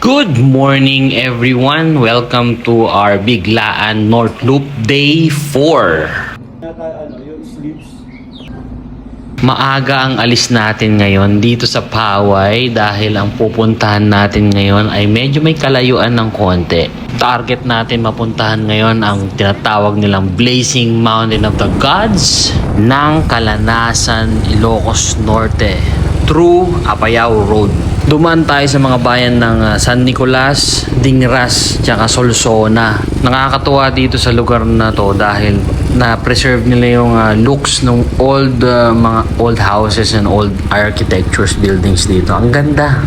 Good morning everyone. Welcome to our Biglaan North Loop Day 4. Maaga ang alis natin ngayon dito sa Poway dahil ang pupuntahan natin ngayon ay medyo may kalayuan ng konti. Target natin mapuntahan ngayon ang tinatawag nilang Blazing Mountain of the Gods ng Calanasan, Ilocos Norte through Apayao Road. Dumaan tayo sa mga bayan ng San Nicolas, Dingras, tsaka Solsona. Nakakatuwa dito sa lugar na to dahil na-preserve nila yung looks ng mga old houses and old architectures buildings dito. Ang ganda.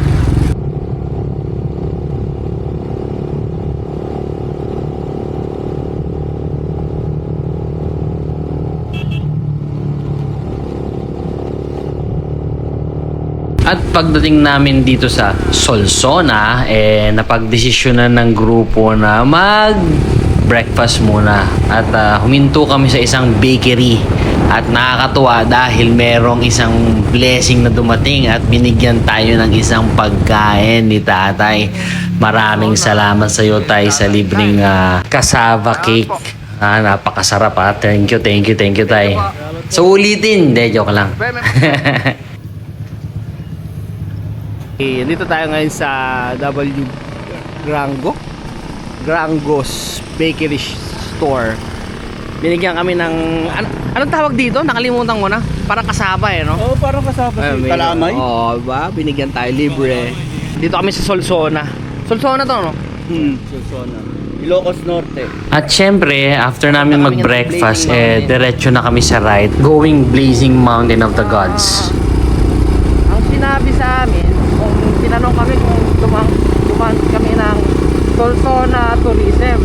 At pagdating namin dito sa Solsona, napagdesisyonan ng grupo na mag-breakfast muna. At huminto kami sa isang bakery. At nakakatuwa dahil merong isang blessing na dumating at binigyan tayo ng isang pagkain ni tatay. Maraming salamat sa iyo, tay, sa libreng cassava cake. Napakasarap ha. Thank you, tay. So ulitin. Hindi, joke lang. Dito tayo ngayon sa Grangos Bakery Store. Binigyan kami ng anong tawag dito? Nakalimutan ko na. Parang kasaba no? Oo, parang kasama. Kalamay? Oo, ba? Binigyan tayo libre. Dito kami sa Solsona. Solsona to, no? Solsona. Ilocos Norte. At syempre, after namin mag-breakfast, diretso na kami sa ride going Blazing Mountain of the Gods. Ang sinabi sa amin, kung tinanong kami kung dumaan kami ng Solsona Tourism.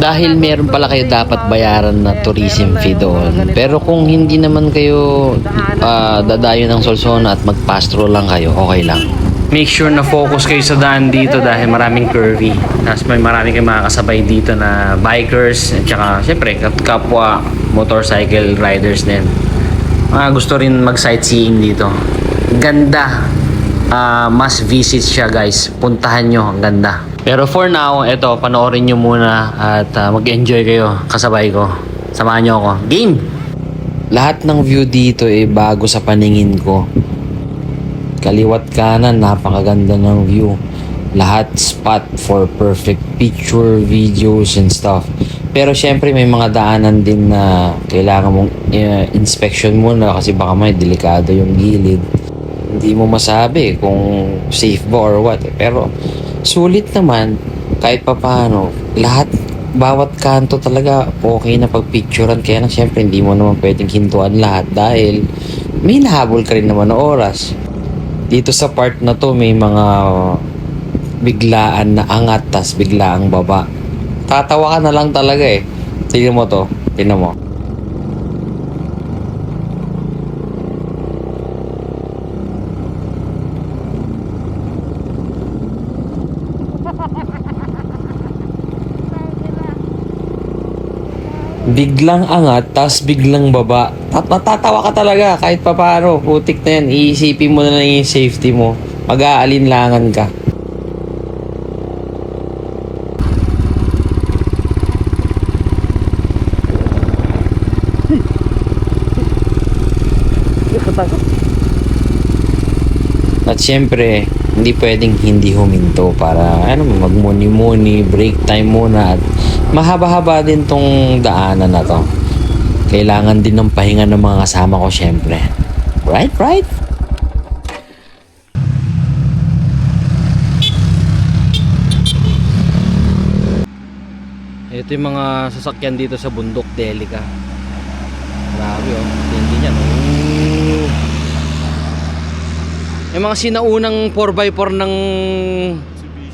Dahil meron pala kayo dapat bayaran na tourism fee doon. Pero kung hindi naman kayo dadayo ng Solsona at mag-pass-through lang kayo, okay lang. Make sure na focus kayo sa daan dito dahil maraming curvy. Tapos may maraming kayo makakasabay dito na bikers at saka syempre kapwa motorcycle riders din. Gusto rin mag-sightseeing dito. Ganda. Must visit siya guys. Puntahan nyo. Ang ganda. Pero for now, eto, panoorin nyo muna at mag-enjoy kayo kasabay ko. Samahan nyo ako. Game! Lahat ng view dito bago sa paningin ko. Kaliwat kanan, napakaganda ng view. Lahat spot for perfect picture, videos, and stuff. Pero syempre may mga daanan din na kailangan mong inspection muna kasi baka may delikado yung gilid. Hindi mo masabi kung safe ba or what. Pero sulit naman kahit papaano. Lahat, bawat kanto talaga okay na pagpicturean. Kaya lang syempre hindi mo naman pwedeng hintuan lahat dahil may nahabol ka rin naman na oras. Dito sa part na to may mga biglaan na angat tas biglaang baba. Tatawa ka na lang talaga Tingnan mo to. Tingnan mo. Biglang angat, tas biglang baba. Natatawa ka talaga kahit papaano. Putik na yan. Iisipin mo na lang yung safety mo. Mag-aalinlangan ka. At syempre, hindi pwedeng hindi huminto para magmuni-muni, break time muna at mahaba-haba din tong daanan na to. Kailangan din ng pahinga ng mga kasama ko syempre. Right? Ito yung mga sasakyan dito sa Bundok Delica. Grabe hindi niya yung mga sinaunang 4x4 ng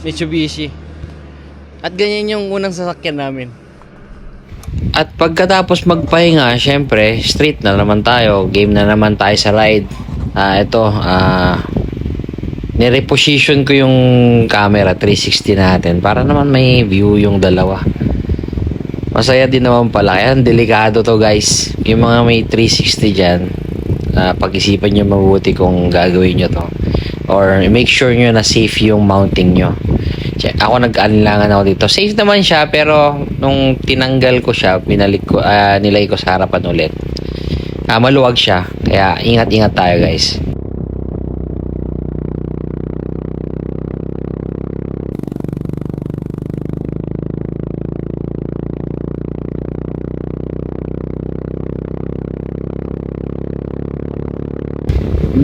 Mitsubishi. At ganyan yung unang sasakyan namin. At pagkatapos magpahinga, syempre, street na naman tayo. Game na naman tayo sa ride. Nireposition ko yung camera 360 natin para naman may view yung dalawa. Masaya din naman pala. Kaya delikado to guys. Yung mga may 360 dyan, pag-isipan nyo mabuti kung gagawin nyo to. or make sure nyo na safe yung mounting nyo. Ako nag-alinlangan ako dito. Safe naman siya, pero nung tinanggal ko siya, nilagay ko sa harapan ulit. Maluwag siya, kaya ingat-ingat tayo guys.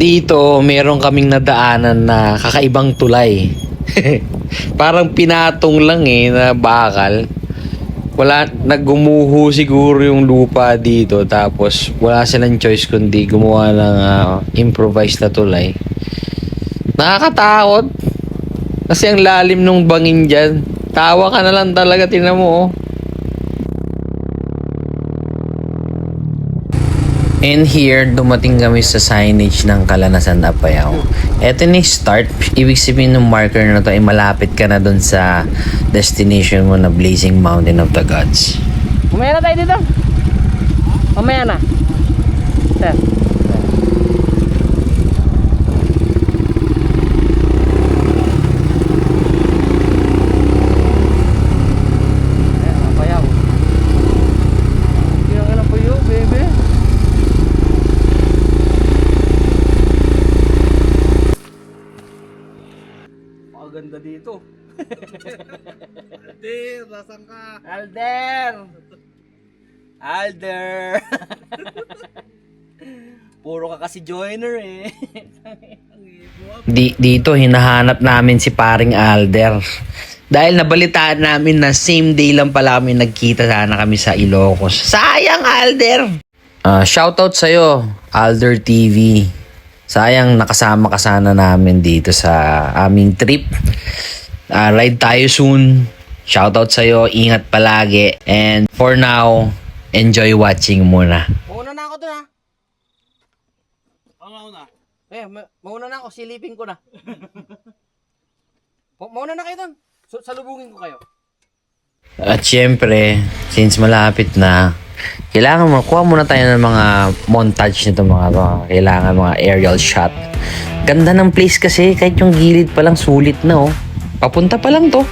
Dito, meron kaming nadaanan na kakaibang tulay. Parang pinatong lang na bakal. Naggumuho siguro yung lupa dito, tapos wala silang choice kundi gumawa ng improvised na tulay. Nakakatakot. Kasi ang lalim nung bangin dyan. Tawa ka na lang talaga, tingnan mo oh. And here, dumating kami sa signage ng Kalanasan Apayao. Ito na yung start. Ibig sabihin ng marker na to ay malapit ka na dun sa destination mo na Blazing Mountain of the Gods. Mamaya na tayo dito. Mamaya na. Sir. Apayao. Kaya ka na po yun, baby. Ganda dito. Alder, nasan ka? Alder! Puro ka kasi joiner eh. Dito, hinahanap namin si paring Alder. Dahil nabalitaan namin na same day lang pala kami nagkita sana kami sa Ilocos. Sayang, Alder! Shoutout sa'yo, Alder TV. Sayang nakasama ka sana namin dito sa aming trip. Ride tayo soon. Shoutout sa'yo, ingat palagi. And for now, enjoy watching muna. Mauna na ako dun ha. Mauna. Mauna na ako, silipin ko na. Mauna na kayo dun. Salubungin ko kayo. At syempre, since malapit na, kailangan makuha muna tayo ng mga montage nito mga to. Kailangan mga aerial shot. Ganda ng place kasi, kahit yung gilid pa lang sulit na oh. Papunta pa lang to.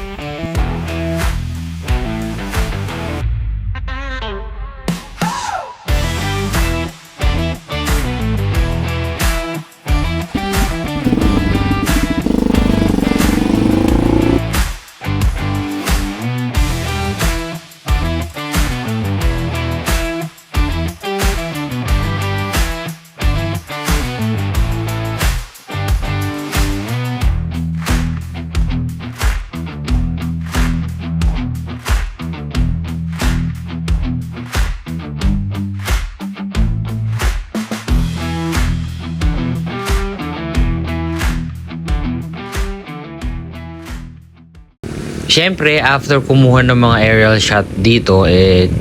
Siyempre, after kumuha ng mga aerial shot dito,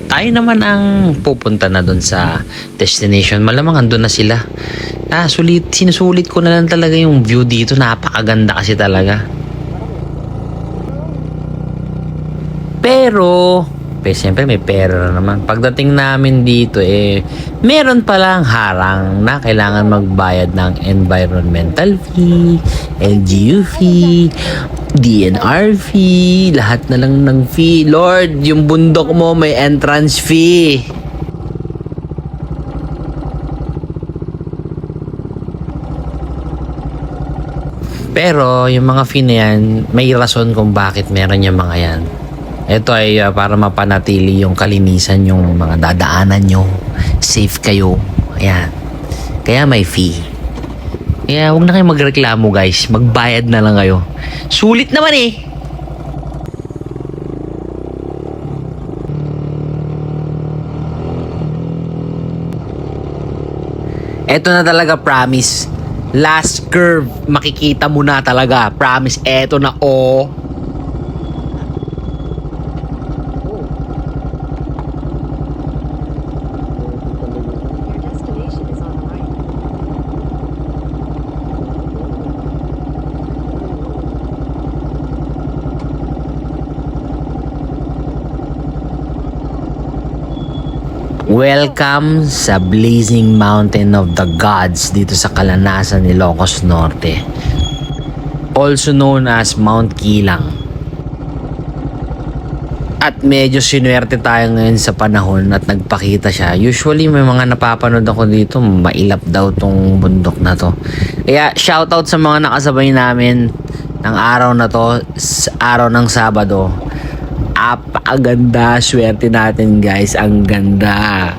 tayo naman ang pupunta na doon sa destination. Malamang andun na sila. Sinusulit ko na lang talaga yung view dito. Napakaganda kasi talaga. Pero, siyempre may pera naman. Pagdating namin dito, meron palang harang na kailangan magbayad ng environmental fee, LGU fee, DNR fee, lahat na lang ng fee. Lord, yung bundok mo may entrance fee. Pero yung mga fee na yan, may rason kung bakit meron yung mga yan. Ito ay para mapanatili yung kalinisan yung mga dadaanan nyo. Safe kayo. Ayan. Kaya may fee. Kaya huwag na kayo magreklamo guys. Magbayad na lang kayo. Sulit naman eh. Ito na talaga, promise. Last curve. Makikita mo na talaga. Promise. Ito na oh. Welcome sa Blazing Mountain of the Gods dito sa Kalanasan, Ilocos Norte. also known as Mount Kilang. At medyo sinuwerte tayo ngayon sa panahon at nagpakita siya. Usually may mga napapanood ako dito, mailap daw tong bundok na to. Kaya shoutout sa mga nakasabay namin ng araw na to, araw ng Sabado. Apakaganda, swerte natin guys, ang ganda.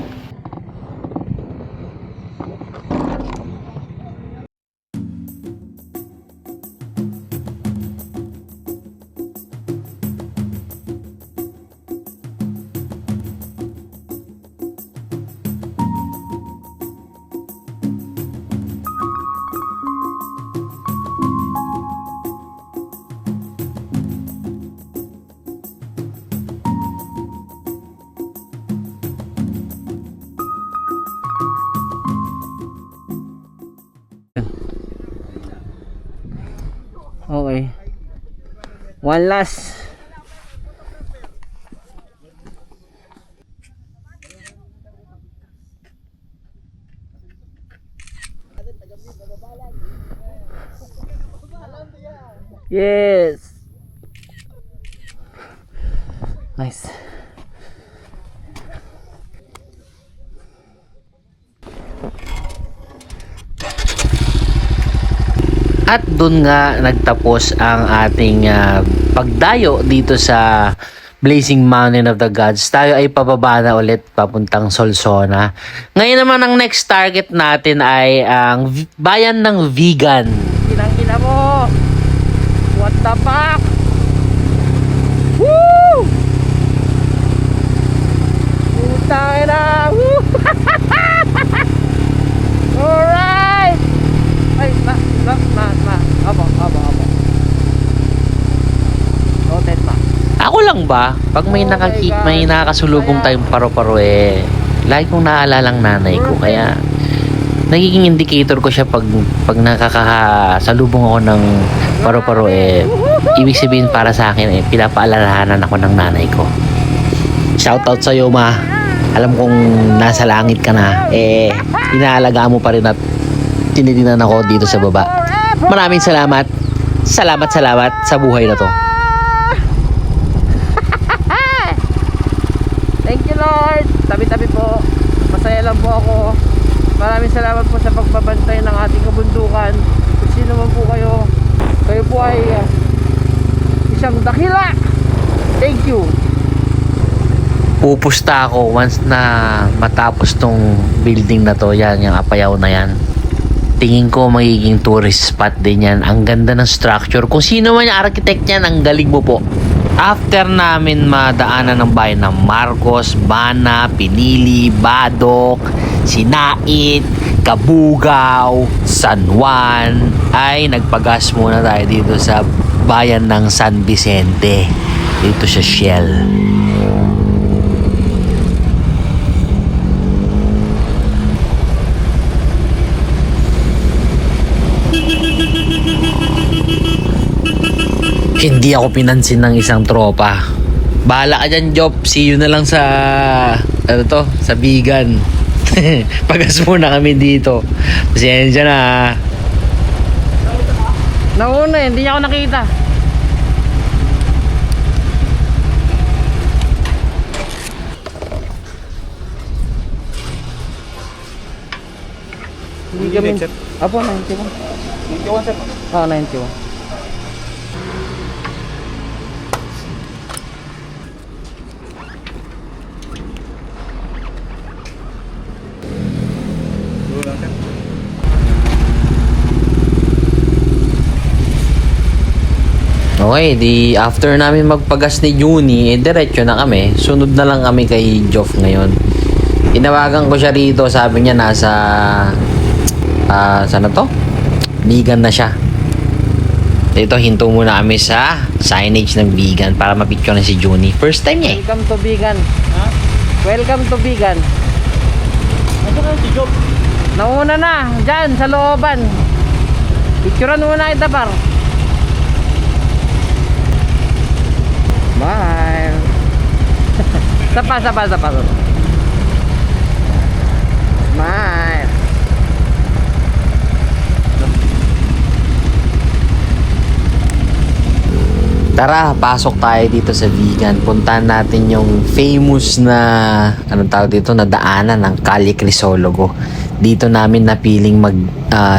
Okay. One last. Yes. Nice. At dun nga nagtapos ang ating pagdayo dito sa Blazing Mountain of the Gods. Tayo ay pababa na ulit papuntang Solsona. Ngayon naman ang next target natin ay ang bayan ng Vigan. Kinang-ina mo. What the fuck? Woo! Putang ina. Woo! Alright. Ay, ma. Abo. Noted, ma. Ako lang ba? Pag may may nakakasulubong tayong paro-paro lagi kong naalala ang nanay ko. Kaya nagiging indicator ko siya pag nakakasalubong ako ng paro-paro ibig sabihin para sa akin pinapaalalahanan ako ng nanay ko. Shoutout sa iyo, ma. Alam kong nasa langit ka na. Inaalagaan mo pa rin at tinitingnan ako dito sa baba. Maraming salamat. Salamat sa buhay na to. Thank you, Lord. Tabi-tabi po. Masaya lang po ako. Maraming salamat po sa pagbabantay ng ating kabundukan. Kung sino man po kayo, kayo po ay isang dakila. Thank you. Pupusta ako once na matapos tong building na to. Yan, yung Apayao na yan. Tingin ko magiging tourist spot din yan. Ang ganda ng structure. Kung sino man yung architect yan, ang galing mo po. After namin madaanan ng bayan ng Marcos, Bana, Pinili, Badok, Sinait, Kabugao, San Juan, ay nagpagas muna tayo dito sa bayan ng San Vicente. Dito sa Shell. Hindi ako pinansin ng isang tropa. Bahala ka dyan, Job. See you na lang sa sa Bigan. Pagas muna kami dito. Pasensya na. Nauna hindi niya ako nakita. Hindi kami. Apo, 91. 91, sir. 91. Okay, after namin magpagas ni Juni, diretso na kami. Sunod na lang kami kay Joff ngayon. Tinawagan ko siya rito, sabi niya nasa saan na to? Bigan na siya. Dito, hinto muna kami sa signage ng Bigan para mapicture na si Juni. First time niya Welcome to Bigan. Ha? Welcome to Bigan. Ano ka si Job? Nauna na, dyan sa looban. Picturean muna kita, par. Bye. Sapa. Smile. Tara, pasok tayo dito sa vegan. Puntahan natin yung famous na, anong tawag dito, na daanan ng Calle Crisologo. Dito namin napiling mag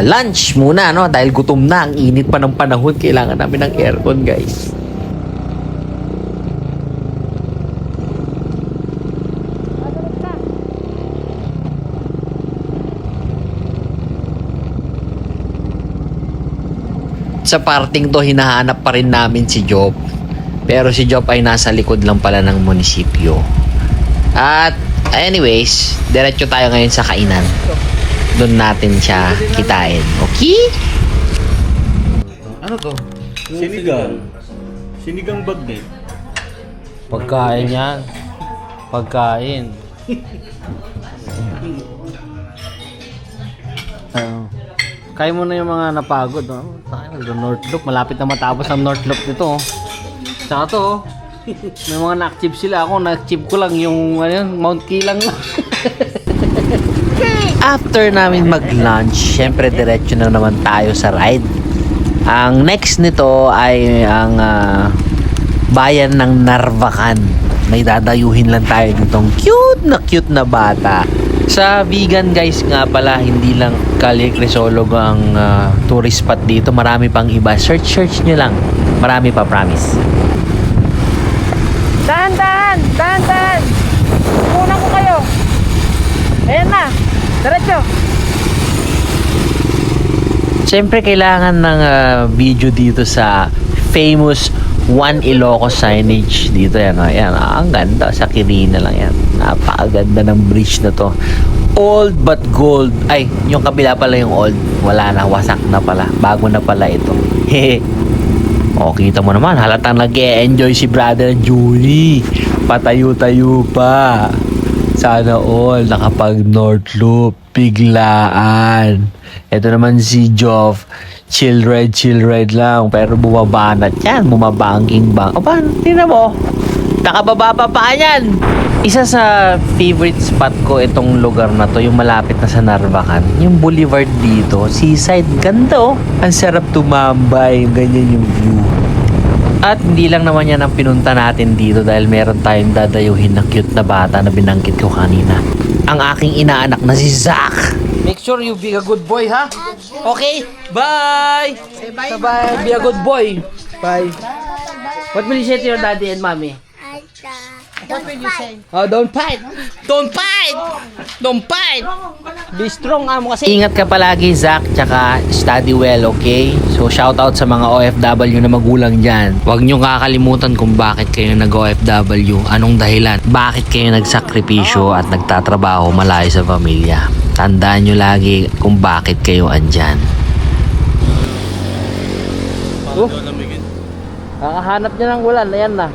lunch muna, no? Dahil gutom na, ang init pa ng panahon. Kailangan namin ng aircon, guys. Sa parting to, hinahanap pa rin namin si Job. Pero si Job ay nasa likod lang pala ng munisipyo. At anyways, diretso tayo ngayon sa kainan. Doon natin siya kitain. Okay? Ano to? Sinigang. Sinigang bagnet. Pagkain yan. Pagkain. Kaya mo na yung mga napagod. No? North Loop. Malapit na matapos ang North Loop nito. Saka to. May mga na-achieve sila. Ako na-achieve ko lang yung Mount Kilang. After namin mag-lunch, syempre diretso na naman tayo sa ride. Ang next nito ay ang bayan ng Narvacan. May dadayuhin lang tayo ditong cute na bata. Sa vegan guys nga pala, hindi lang Calle Crisologo ang tourist spot dito. Marami pang iba. Search nyo lang. Marami pa, promise. Dahan! Kunan ko kayo. Ayan na. Diretso. Siyempre kailangan ng video dito sa famous One Ilocos signage dito. Yan, yan. Ang ganda. Sa Quirina lang yan. Napakaganda ng bridge na to. Old but gold. Ay, yung kabila pala yung old. Wala na. Wasak na pala. Bago na pala ito. Hehe. O, kita mo naman. Halatang nag-e-enjoy si brother Julie. Patayo-tayo pa. Sana all nakapag North Loop. Biglaan. Ito naman si Joff. Chill ride lang. Pero bumaba na yan. Bumaba ang king bang. O ba? Tingnan mo. Nakababa pa yan. Isa sa favorite spot ko itong lugar na to, yung malapit na sa Narvacan. Yung boulevard dito. Seaside. Ganda oh. Ang sarap tumambay. Ganyan yung view. At hindi lang naman yan ang pinunta natin dito dahil meron tayong dadayuhin na cute na bata na binanggit ko kanina. Ang aking inaanak na si Zach. Make sure you be a good boy, ha? Okay? Bye! Bye! Be a good boy. Bye. What will you say to your daddy and mommy? What will you say? Oh, don't fight! Don't fight! Don't fight! Be strong, amo kasi. Ingat ka palagi, Zach, tsaka study well, okay? So, shout out sa mga OFW na magulang dyan. Huwag nyo kakalimutan kung bakit kayo nag-OFW, anong dahilan, bakit kayo nagsakripisyo at nagtatrabaho malayo sa pamilya. Tandaan nyo lagi kung bakit kayo andyan. Oh. Kakahanap niya ng ulan, ayan na.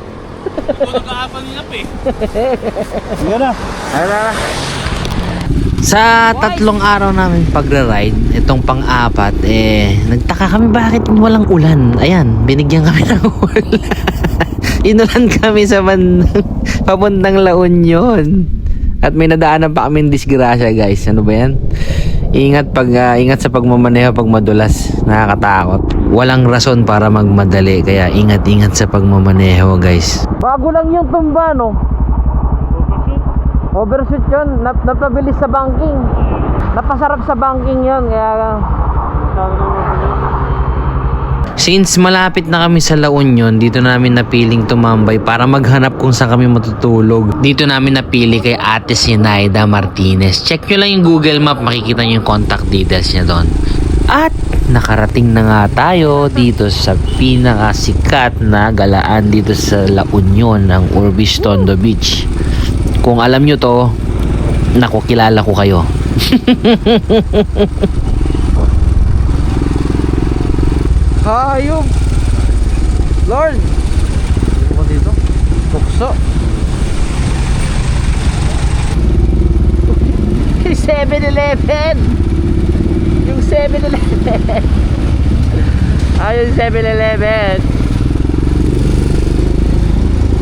Sige na. Ayan na. Sa 3 araw namin pagra-ride, itong pang-apat, nagtaka kami bakit walang ulan. Ayan, binigyan kami ng ulan. Inulan kami sa papuntang La Union. At may nadaanan pa kami disgrasya, guys. Ano ba yan? Ingat sa pagmamaneho pag madulas. Nakakatakot. Walang rason para magmadali. Kaya ingat sa pagmamaneho, guys. Bago lang yung tumba, no? Overshoot yun. Napabilis sa banking. Napasarap sa banking yun. Kaya... Since malapit na kami sa La Union, dito namin napiling tumambay para maghanap kung saan kami matutulog. Dito namin napili kay Ate Sinaida Martinez. Check nyo lang yung Google Map, makikita nyo yung contact details niya doon. At nakarating na nga tayo dito sa pinakasikat na galaan dito sa La Union, ang Urbistondo Beach. Kung alam nyo to, naku, kilala ko kayo. Hayop! Lord! Ano ko dito? Tukso! Yung 7-Eleven! Yung 7-Eleven! Yung 7-Eleven!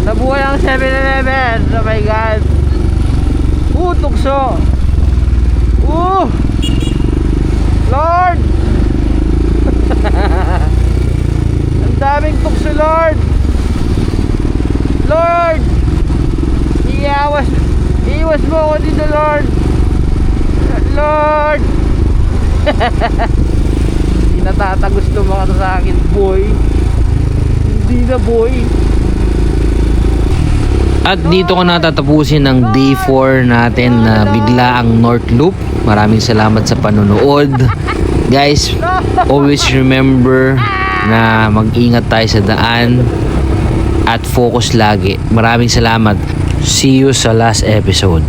Nabuhay ang 7-Eleven! Oh my God! Tukso! Lord! Ang daming tukso, Lord! Iwas mo ako dito, Lord. Lord. Hindi natatagos to mga to sa akin, boy. Hindi na, boy. At dito ko natatapusin ang day 4 natin na bigla ang North Loop. Maraming salamat sa panonood. Guys, always remember na mag-ingat tayo sa daan at focus lagi. Maraming salamat. See you sa last episode.